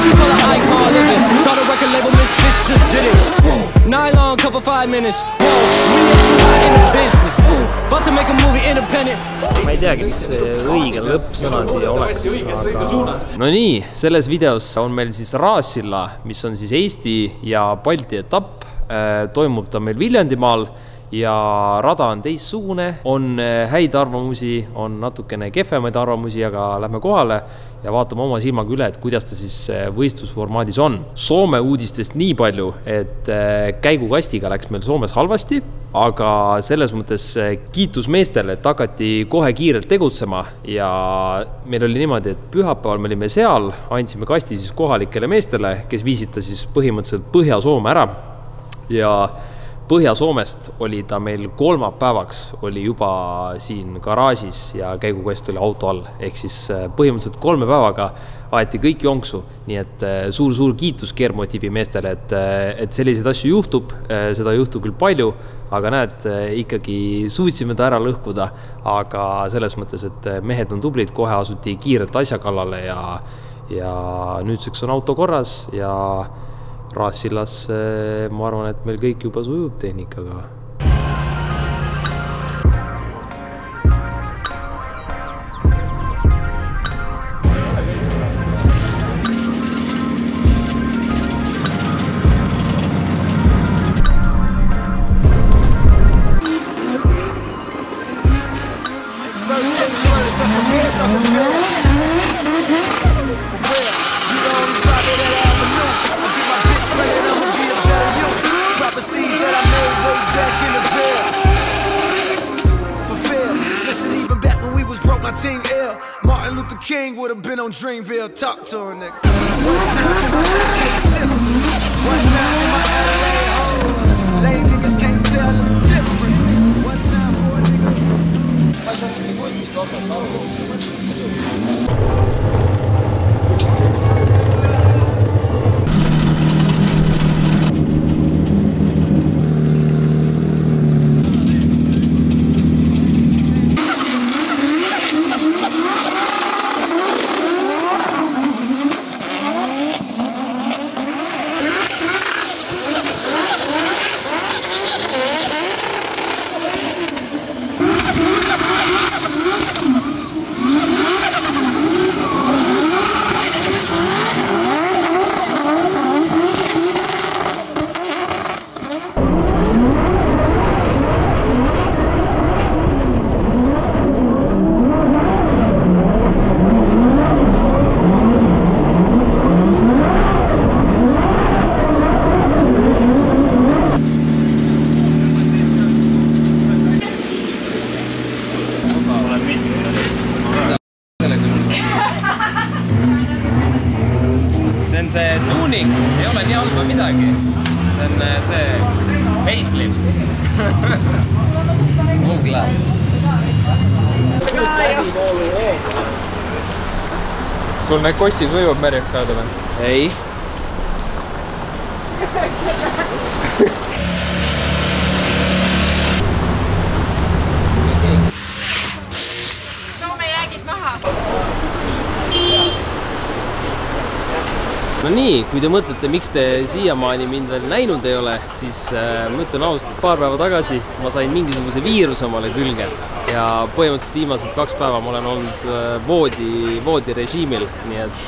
Multicolor icon living. Start a record label, Misfits just did it. Nylon cover 5 minutes. Whoa, we ain't too hot in the business. About to make a movie independent. Ma ei teagi, mis õige lõppsõna siia oleks, aga... No nii, selles videos on meil siis Raassilla, mis on siis Eesti ja Balti etapp. Toimub ta meil Viljandimaal ja rada on teistsugune, on häid arvamusi, on natukene kehvemaid arvamusi, aga lähme kohale ja vaatame oma silmaga üle, et kuidas ta siis võistlusformaadis on. Soome uudistest nii palju, et käigukastiga läks meil Soomes halvasti, aga selles mõttes kiitus meestele, et hakati kohe kiirelt tegutsema ja meil oli niimoodi, et pühapäeval me olime seal, andsime kasti siis kohalikele meestele, kes viisid ta siis põhimõtteliselt Põhja-Soome ära ja Põhja-Soomest oli ta meil kolmapäevaks oli juba siin garaažis ja käigukast oli auto all. Ehk siis põhimõtteliselt 3 päevaga aeti kõik jonksu. Nii et suur kiitus Gearmotiivi meestele, et selliseid asju juhtub. Seda juhtub küll palju, aga näed, ikkagi suutsime ta ära lõhkuda. Aga selles mõttes, et mehed on tublid, kohe asuti kiirelt asja kallale ja nüüdseks on auto korras ja Raassillas ma arvan, et meil kõik juba sujub tehnikaga. Martin Luther King would have been on Dreamville. Talk to her, nigga. One time in my Adelaide home, lame niggas can't tell the difference. One time for a see tuuning ei ole nii halba midagi. See on see facelift. On glass. Sul need kossid võivad märjaks saada või? Ei. Toome jäägid maha. No nii, kui te mõtlete, miks te siiamaani mind veel näinud ei ole, siis ma ütlen ausalt, et paar päeva tagasi ma sain mingisuguse viiruse omale külge ja põhimõtteliselt viimased 2 päeva ma olen olnud voodi režiimil, nii et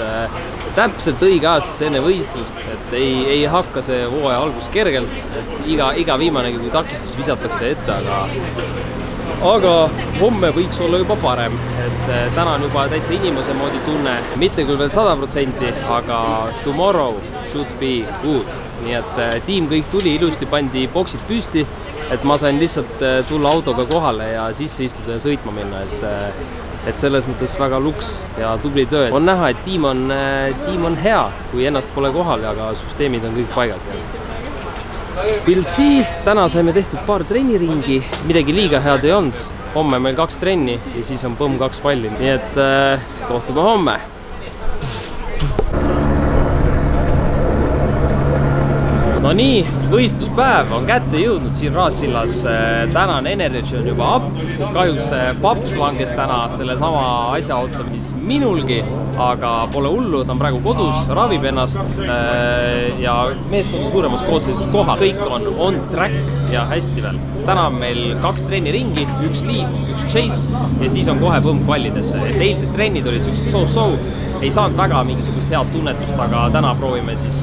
täpselt õige ajastus enne võistlust, et ei hakka see hooaja algus kergelt, et iga viimane kui takistus visatakse ette, aga homme võiks olla juba parem, et täna on juba täitsa inimese moodi tunne, mitte küll veel 100%, aga tomorrow should be good. Nii et tiim kõik tuli, ilusti pandi boksid püsti, et ma sain lihtsalt tulla autoga kohale ja sisse istuda ja sõitma minna, et selles mõttes väga luks ja tubli töö. On näha, et tiim on hea, kui ennast pole kohal, aga süsteemid on kõik paigas. Pilsi, täna saime tehtud paar trenniringi, midagi liiga head ei olnud. Homme meil 2 trenni ja siis on põmm 2 falli. Nii et kohtume homme. No nii, võistluspäev on kätte jõudnud siin Raassillas. Tänane energy on juba up. Kahjuks paps langes täna selle sama asja otsa, mis minulgi. aga pole hullu, ta on praegu kodus, ravib ennast ja meeskond on suuremas koosseisus kohal. Kõik on track ja hästi veel. Täna on meil 2 trenniringi, 1 lead, 1 chase ja siis on kohe põmm kvallidesse. Et eilsed trennid olid sellised so-so, ei saanud väga mingisugust head tunnetust, aga täna proovime siis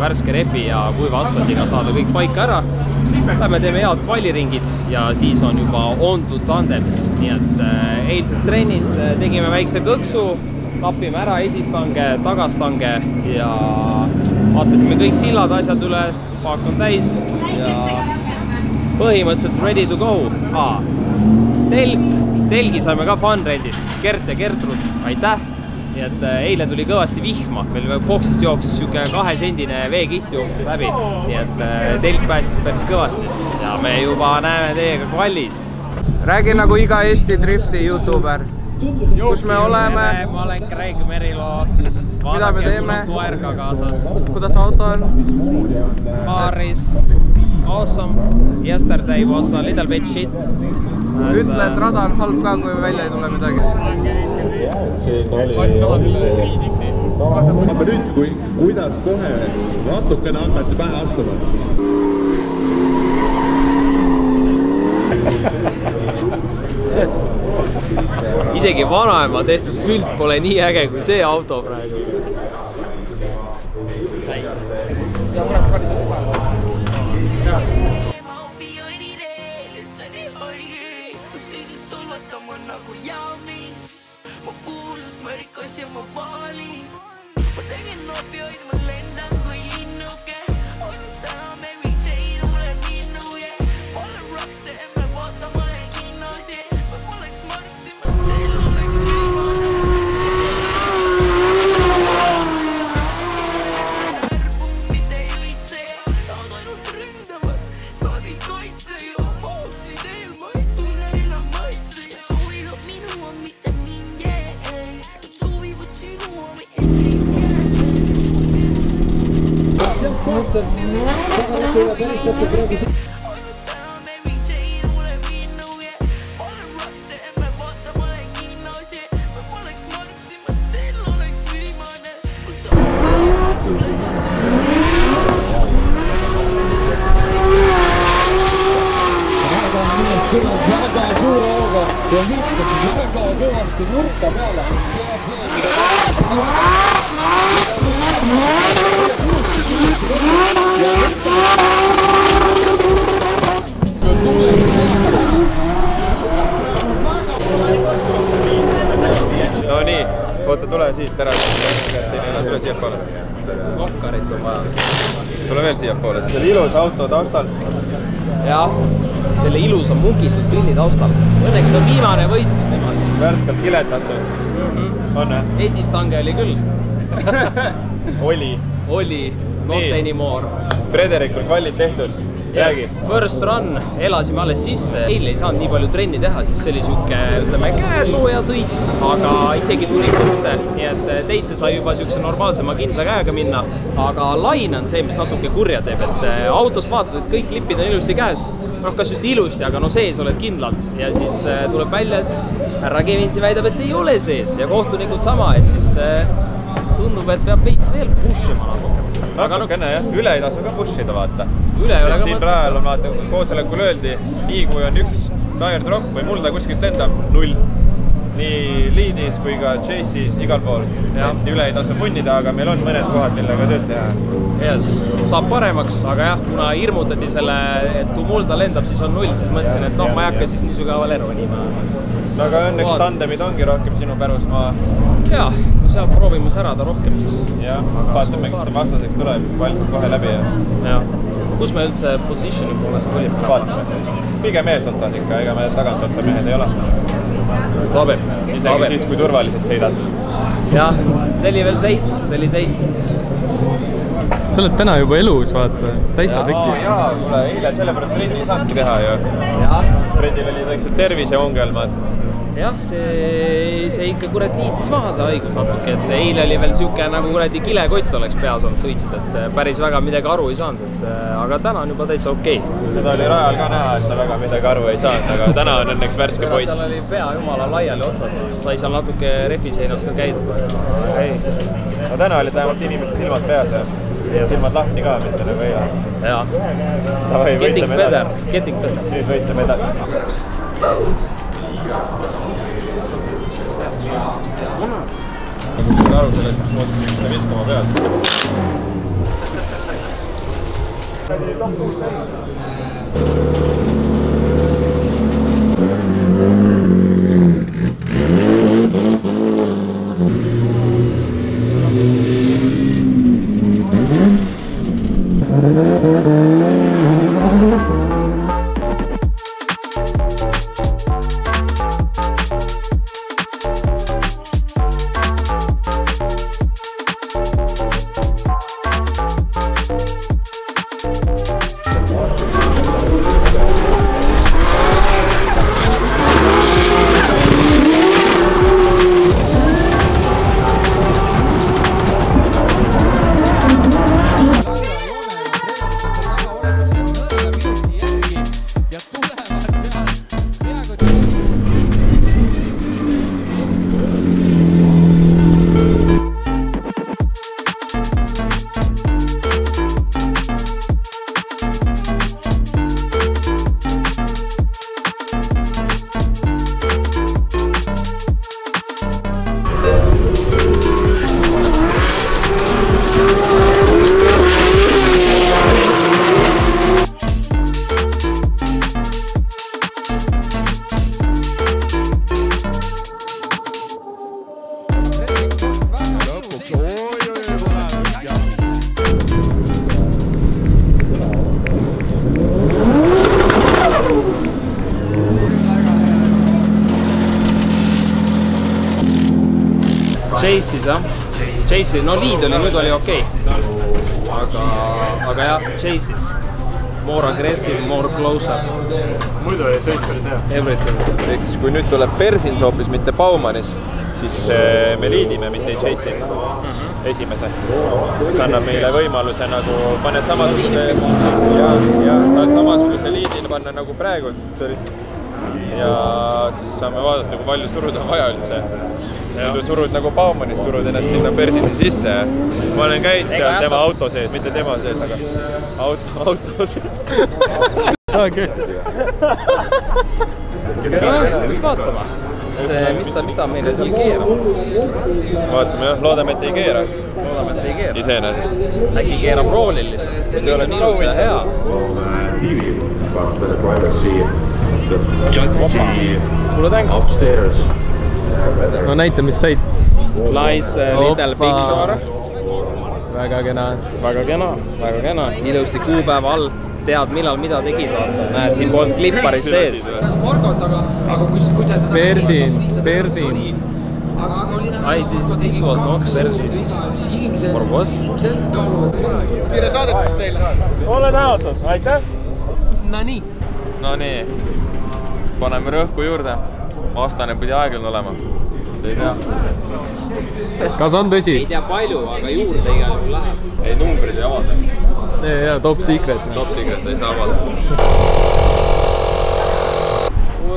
värske refi ja kuiva asfaldiga saada kõik paika ära. Lähme teeme head kvalliringid ja siis on juba on to tandems. Nii et eilsest trennist tegime väikse kõksu, lapime ära esistange, tagastange ja vaatasime kõik sillad, asjad üle, paak on täis ja põhimõtteliselt ready to go. Telgi saime ka Funrentist, Gert ja Gertrud, aitäh! Nii et eile tuli kõvasti vihma, meil boksist jooksis siuke 2-sendine veekiht jooksis läbi, nii et telk päästis päris kõvasti ja me juba näeme teiega kvallis. Räägi nagu iga Eesti drifti YouTuber. Kus me oleme? Ma olen Craig Merilo. Mida me teeme? Koerga kaasas. Kuidas auto on? Car is awesome. Yesterday was a little bit shit. Ütle, et rada on halb ka, kui välja ei tule midagi. Aga nüüd, kuidas kohe natukene hakkati pähe astuma? Isegi vanaema tehtud sült pole nii äge kui see auto praegu. Ma kuulus, ma rikas ja ma vaalin. Ma tegin opioid, ma lendan kui linnuke. On täna Mary Jane, ole minu, yeah. Ma olen rockstar, ma vaatan, ma olen kinnos, yeah. Ma poleks Martsi, ma still oleks viimane. Närbu, mitte ei õitse, nad ainult ründavad. Nad ei kaitse ja maaksid eel, ma ei tunne enam maitse. Soovivad minu on mitte mind, yeah. Nad soovivad sinu on esin, yeah. Sealt mõttes tagant üle tähistate praegu väga suure hooga ja viskab väga kõvasti nurka peale. No nii, oota, tule siit ära. Tule siia poole. Lokkarit on vaja. Tule veel siia poole. See oli ilus auto taustal. Jah, selle ilusa mugitud pilli taustal. Õnneks on viimane võistlus nemad. Värskalt kiletatud. On, jah? Esistange oli küll. Oli, not anymore. Frederikul kvallid tehtud. Räägi. First run, elasime alles sisse. Eile ei saanud nii palju trenni teha, siis see oli siuke, ütleme, käesooja sõit, aga isegi tuli punkte, nii et teisse sai juba siukse normaalsema kindla käega minna. Aga laine on see, mis natuke kurja teeb, et autost vaatad, et kõik lipid on ilusti käes. Noh, kas just ilusti, aga no sees oled kindlalt. Ja siis tuleb välja, et härra Kevinsi väidab, et ei ole sees ja kohtunikud sama, et siis tundub, et peab veits veel pushima natuke. Natukene jah, üle ei tasu ka pushida vaata. Üle ei ole ka siin praegu on vaata, koosolekul öeldi, nii kui on üks tire drop või mulda kuskilt lendab, 0. Nii leadis kui ka chase'is igal pool. Üle ei tasu punnida, aga meil on mõned kohad, millega tööd teha. Yes, saab paremaks, aga jah, kuna hirmutati selle, et kui mulda lendab, siis on 0, siis mõtlesin, et noh, ma ei hakka siis nii sügaval ronima. No aga õnneks tandemid ongi rohkem sinu pärusmaa. Jah, no seal proovime särada rohkem siis. Jah, vaatame, kes see vastaseks tuleb, valitseb kohe läbi. Ja. Kus me üldse positioni poolest olime? Vaatame. Pigem ees otsas ikka, ega me tagant otsa mehed ei ole. Sobib. Isegi siis, kui turvaliselt sõidad. Jah, see oli veel safe. Sa oled täna juba elus, vaata, täitsa tekis. Jaa, kuule, eile sellepärast trenni ei saanudki teha ju. Trennil olid väiksed terviseongelmad. jah, see ikka kurat niitis maha see haigus natuke, et eile oli veel siuke nagu kuradi kilekott oleks peas olnud, sõitsid, et päris väga midagi aru ei saanud, et aga täna on juba täitsa okei. Seda oli rajal ka näha, et sa väga midagi aru ei saanud, aga täna on õnneks värske poiss. Seal oli pea jumala laiali otsas, sai seal natuke refiseinas ka käidud, aga ei. No täna olid vähemalt inimesed silmad peas ja silmad lahti ka, mitte nagu eile. Jaa. Getting better. Nüüd võitleme edasi. Nagu seda aru sellest, kus moodi seda viskama pead. Chase'is jah, Chase'is, no liid oli, nüüd oli okei. Aga jah, Chase'is. More aggressive, more closer. Muidu oli sõit oli see. Everything. Ehk siis kui nüüd tuleb Persins hoopis mitte Baumanis, siis me liidime, mitte ei Chase'i esimese. Mis annab meile võimaluse nagu paned samasuguse ja saad samasuguse liidile panna nagu praegu. Ja siis saame vaadata, kui palju suruda on vaja üldse. Kui surud nagu Baumanis, surud ennast sinna Persinsi sisse. Ma olen käinud seal tema auto sees, mitte tema sees, aga auto sees. Okei. Vaatama, mis ta meile seal keerab. Vaatame jah, loodame, et ei keera. Iseenesest. Äkki keerab roolil lihtsalt. See oleks ilus ja hea. Kuule, thanks. No näita, mis said. Nice little picture. Väga kena. Väga kena. Ilusti kuupäeva all. Tead, millal mida tegid. Näed, siin polnud klipparis sees. Persins. This was not Persins. Or was? Kiire saadetis teile. Olen autos, aitäh. No nii. Paneme rõhku juurde. Vastane pidi aeglane olema. Ei tea. Kas on tõsi? Ei tea palju, aga juurde igal juhul läheb. Ei, numbrid ei avada. Ja, top secret. Top secret ei saa avada.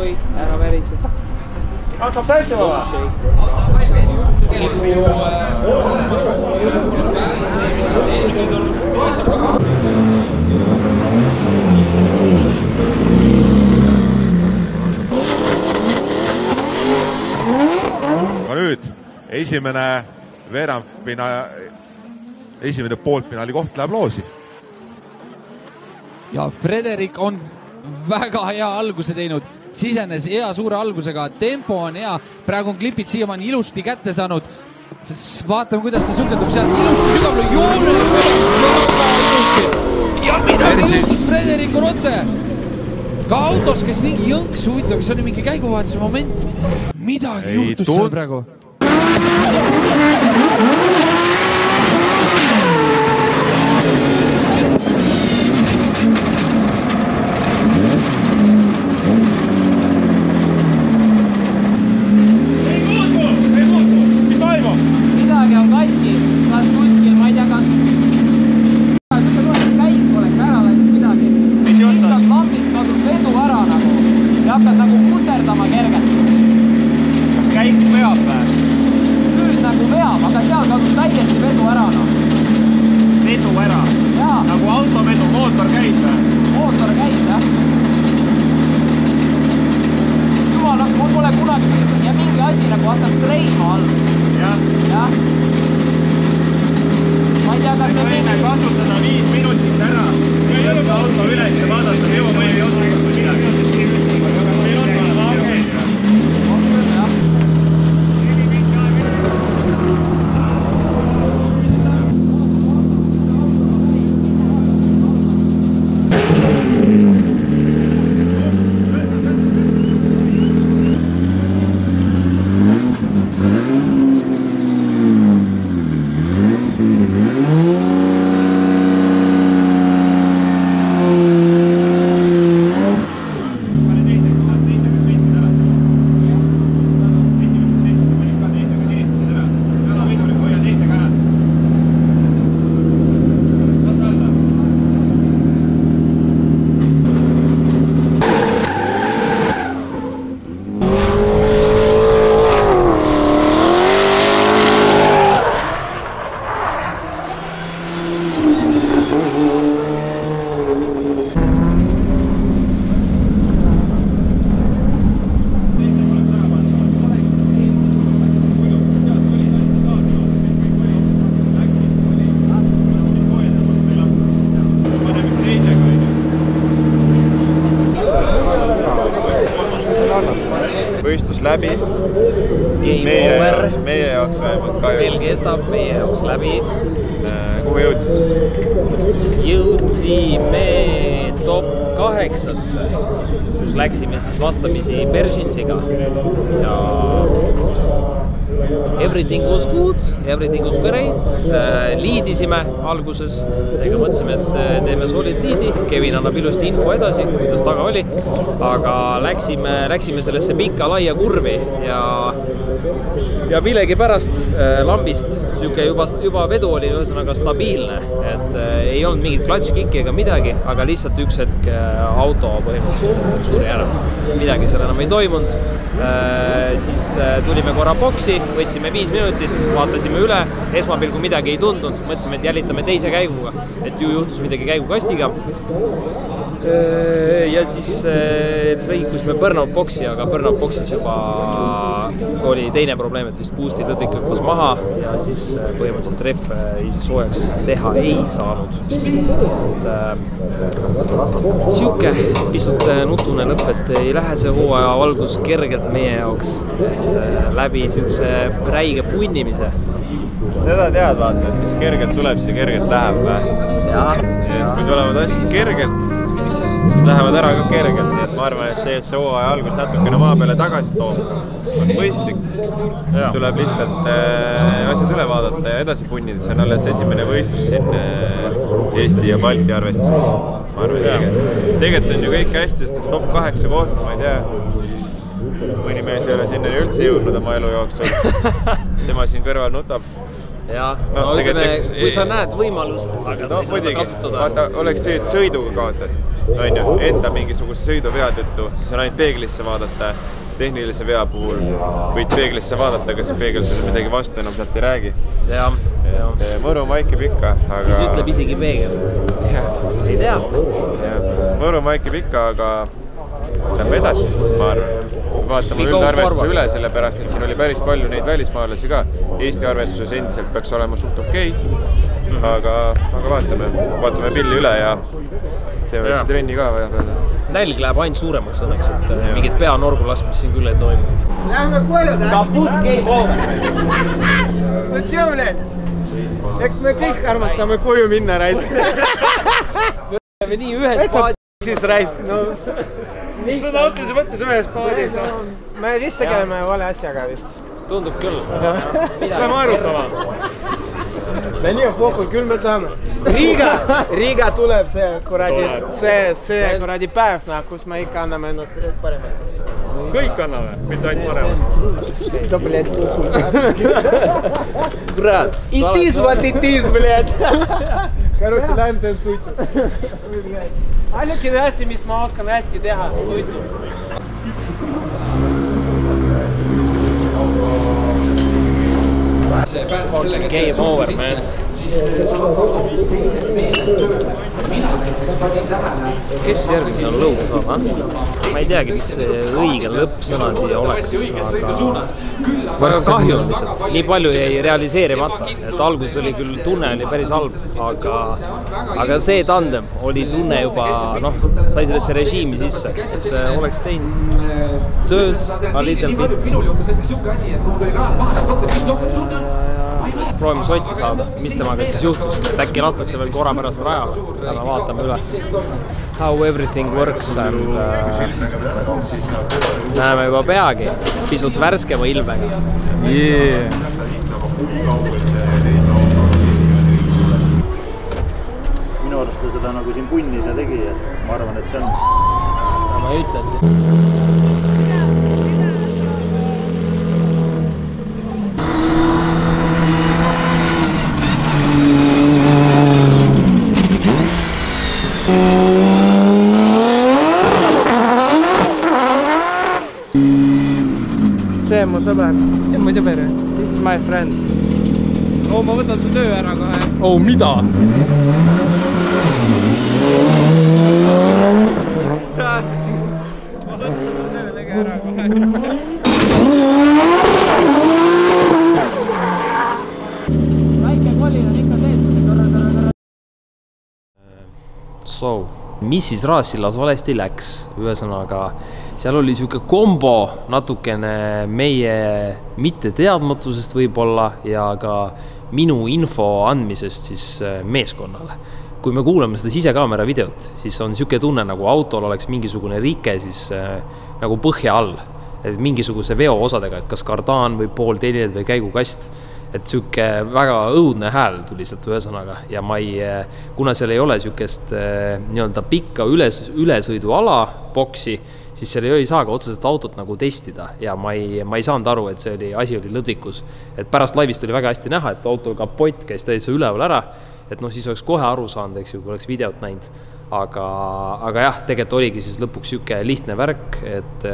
Oi, ära värise. Hakkab säitima või? Aga nüüd esimene poolfinaali koht läheb loosi. Ja Frederik on väga hea alguse teinud. Sisenes hea suure algusega. Tempo on hea. Praegu on klipid siiamaani ilusti kätte saanud. Vaatame, kuidas ta sukeldub sealt ilusti sügavale joone. Ja midagi juhtus. Frederik on otse. Ka autos, kes mingi jõnks huvitav, kes oli mingi käiguvahetuse moment. Midagi juhtus seal praegu. autovedu, mootor käis või? Mootor käis, jah. Jumala, mul pole kunagi ja mingi asi nagu hakkas treima all. Jah. Ma ei tea, kas see võime kasutada 5 minutit ära. Ei ole auto üles ja vaadata, Evo ma ei otsustada midagi. Meil on vaja okei. On küll, jah. Võistlus läbi. Meie jaoks vähemalt ka. Veel kestab meie jaoks läbi. Kuhu jõudsid? Jõudsime top 8-sse, kus läksime siis vastamisi Berginsiga ja everything was good, everything was great. Liidisime alguses, seega mõtlesime, et teeme solid liidi. Kevin annab ilusti info edasi, kuidas taga oli, aga läksime sellesse pikka laia kurvi ja millegi pärast lambist juba vedu oli ühesõnaga stabiilne, et ei olnud mingit klatškikki ega midagi, aga lihtsalt üks hetk auto põhimõtteliselt suri ära. Midagi seal enam ei toimunud. Siis tulime korra boksi, võtsime 5 minutit, vaatasime üle, esmapilgu midagi ei tundnud, mõtlesime, et jälitame teise käiguga, et ju juhtus midagi käigukastiga. Ja siis lõikusime burnout boksi, aga burnout boksis juba oli teine probleem, et vist boost'i lõtvik hüppas maha ja siis põhimõtteliselt ref ise soojaks teha ei saanud. Siuke pisut nutune lõpp, et ei lähe see hooaja algus kergelt meie jaoks, et läbi siukse räige punnimise. Seda tead, vaata, et mis kergelt tuleb, see kergelt läheb. Kui tulevad asjad kergelt, siis lähevad ära ka kergelt, nii et ma arvan, et see hooaja algus natukene maa peale tagasi toob, on mõistlik. Tuleb lihtsalt asjad üle vaadata ja edasi punnida, see on alles esimene võistlus siin Eesti ja Balti arvestuses. Ma arvan, tegelikult on ju kõik hästi, sest top 8 koht, ma ei tea, mõni mees ei ole sinna üldse jõudnud oma elu jooksul. Tema siin kõrval nutab. Ja, no ütleme, kui sa näed võimalust, aga sa ei saa seda kasutada. Vaata, oleks see, et sõiduga kaotad, enda mingisuguse sõiduvea tõttu, siis on ainult peeglisse vaadata, tehnilise vea puhul võid peeglisse vaadata, kas see peegel sulle midagi vastu enam sealt ei räägi. Mõru maikib ikka, aga... Siis ütleb isegi peegel. Ei tea. Mõru maikib ikka, aga lähme edasi, ma arvan. Vaatame üldarvestuse üle, sellepärast, et siin oli päris palju neid välismaalasi ka. Eesti arvestuses endiselt peaks olema suht okei, aga vaatame pilli üle ja teeme väikse trenni ka vaja peale. Nälg läheb ainult suuremaks õnneks, et mingit peanorgu laskmist siin küll ei toimu. Lähme koju, da? Kaput game over! No tšau, bled! Eks me kõik armastame koju minna raisk. Me nii ühes paadis. Siis raisk, no... Seda otsuse võttes ühes paadis. Me vist tegeme vale asjaga vist. Tundub küll. Lähme aerutama. Me nii on pohul, küll me saame. Riiga tuleb see kuradi päev, kus me ikka anname ennast paremalt. Kõik anname, mitte ainult paremalt. Да, блядь, похуй. Брат. It is what it is, блядь. Короче, lähen teen suitsu. Ainuke asi, mis ma oskan hästi teha, suitsu. Game over, man. kes järgmine on lõuga saab, ma ei teagi, mis see õige lõppsõna siia oleks, aga väga kahju on lihtsalt, nii palju jäi realiseerimata, et alguses oli küll tunne oli päris halb, aga see tandem oli tunne juba, noh, sai sellesse režiimi sisse, et oleks teinud tööd a little bit. Proovime sotti saada, mis temaga siis juhtus, et äkki lastakse veel korra pärast rajale, aga vaatame üle how everything works and näeme juba peagi pisut värskema ilmega. Minu arust ta seda nagu siin punnis ja tegi, et ma arvan, et see on. Ma ütlen siin. See on mu sõber. See on mu sõber. This is my friend. Ma võtan su töö ära kohe. Mida? Ma võtan su töö ära kohe. Väike kolin on ikka sees. So, mis siis Raassillas valesti läks? Ühesõnaga, seal oli siuke kombo natukene meie mitte teadmatusest võib-olla ja ka minu info andmisest siis meeskonnale. Kui me kuuleme seda sisekaamera videot, siis on siuke tunne, nagu autol oleks mingisugune rike siis nagu põhja all. Et mingisuguse veoosadega, et kas kardaan või poolteljed või käigukast. Et siuke väga õudne hääl tuli sealt ühesõnaga ja kuna seal ei ole siukest nii-öelda pikka ülesõiduala boksi, siis seal ei saa ka otseselt autot nagu testida ja ma ei saanud aru, et asi oli lõdvikus. Et pärast laivist oli väga hästi näha, et autol kapott käis täitsa üleval ära, et siis oleks kohe aru saanud, eks ju, kui oleks videot näinud. Aga jah, tegelikult oligi siis lõpuks siuke lihtne värk, et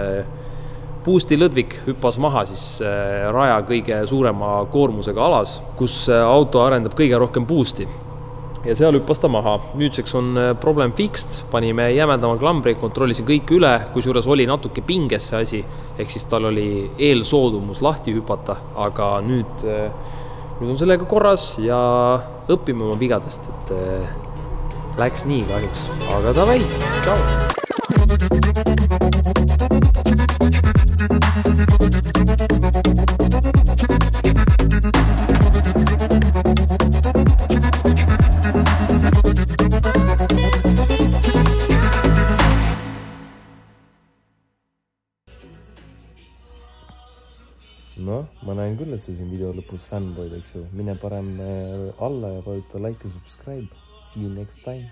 Boosti lõdvik hüppas maha siis raja kõige suurema koormusega alas, kus auto arendab kõige rohkem Boosti. Ja seal hüppas ta maha. Nüüdseks on problem fixed, panime jämedama klambri, kontrollisin kõik üle, kus juures oli natuke pinges see asi, ehk siis tal oli eelsoodumus lahti hüpata, aga nüüd on sellega korras ja õpime oma vigadest, et läks nii kahjuks, aga davai, tšau! No, ma näen küll, et sa siin video lõpus fanboyd, eks ju. Mine parem alla ja vajuta like ja subscribe. See you next time.